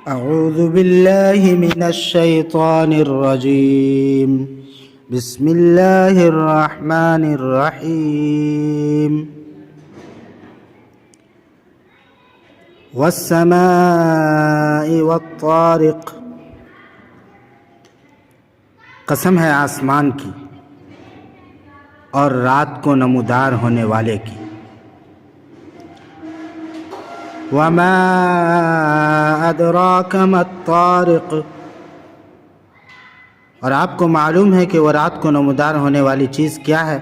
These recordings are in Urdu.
اعوذ باللہ من الشیطان الرجیم بسم اللہ الرحمن الرحیم والسماء والطارق، قسم ہے آسمان کی اور رات کو نمودار ہونے والے کی۔ وما ادراک ما الطارق، اور آپ کو معلوم ہے کہ وہ رات کو نمودار ہونے والی چیز کیا ہے؟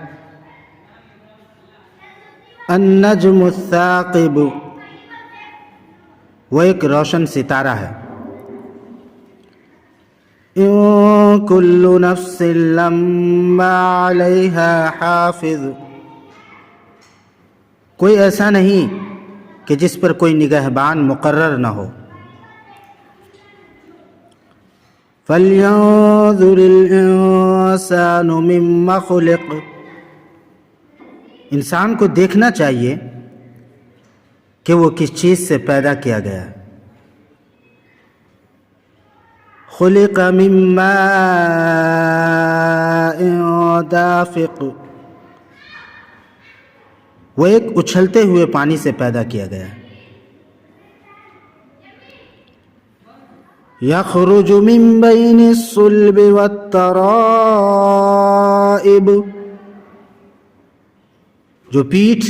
النجم الثاقب، وہ ایک روشن ستارہ ہے۔ ان کل نفس لما علیہا حافظ، کوئی ایسا نہیں کہ جس پر کوئی نگہبان مقرر نہ ہو۔ فَلْيَنظُرِ الْإِنسَانُ مِمَّ خُلِقَ، انسان کو دیکھنا چاہیے کہ وہ کس چیز سے پیدا کیا گیا ہے۔ خُلِقَ مِن مَّاءٍ دَافِقٍ، وہ ایک اچھلتے ہوئے پانی سے پیدا کیا گیا ہے۔ یخرج من بین الصلب والترائب، جو پیٹھ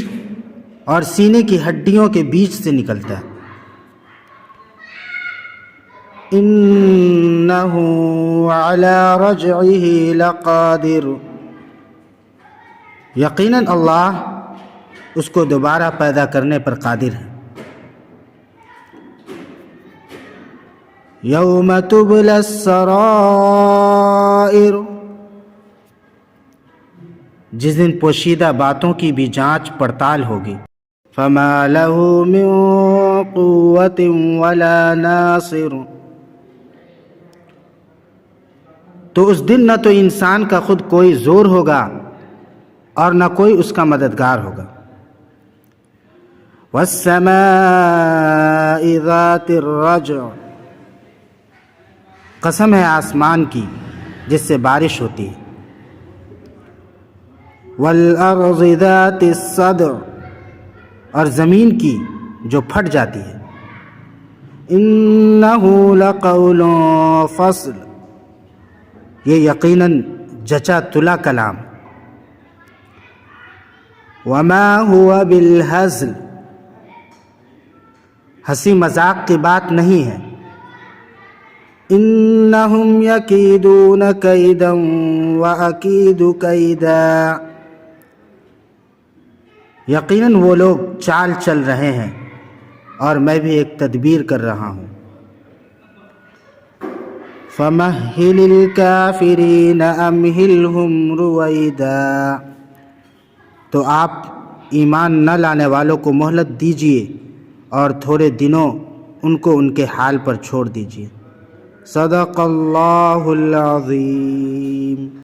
اور سینے کی ہڈیوں کے بیچ سے نکلتا ہے۔ انہ علی رجعہ لقادر، یقیناً اللہ اس کو دوبارہ پیدا کرنے پر قادر ہے۔ یوم تبلی السرائر، جس دن پوشیدہ باتوں کی بھی جانچ پڑتال ہوگی۔ فما لہ من قوت ولا ناصر، تو اس دن نہ تو انسان کا خود کوئی زور ہوگا اور نہ کوئی اس کا مددگار ہوگا۔ والسماء ذات الرجع، قسم ہے آسمان کی جس سے بارش ہوتی ہے۔ والارض ذات الصدع، اور زمین کی جو پھٹ جاتی ہے۔ انہ لقول فصل، یہ یقیناً جچا تلا کلام۔ وما هو بالہزل، ہنسی مذاق کی بات نہیں ہے۔ انہم یکیدون کیدا واکید کیدا، یقیناً وہ لوگ چال چل رہے ہیں اور میں بھی ایک تدبیر کر رہا ہوں۔ فمہل الکافرین امہلہم رویدا، تو آپ ایمان نہ لانے والوں کو مہلت دیجیے اور تھوڑے دنوں ان کو ان کے حال پر چھوڑ دیجیے۔ صدق اللہ العظیم۔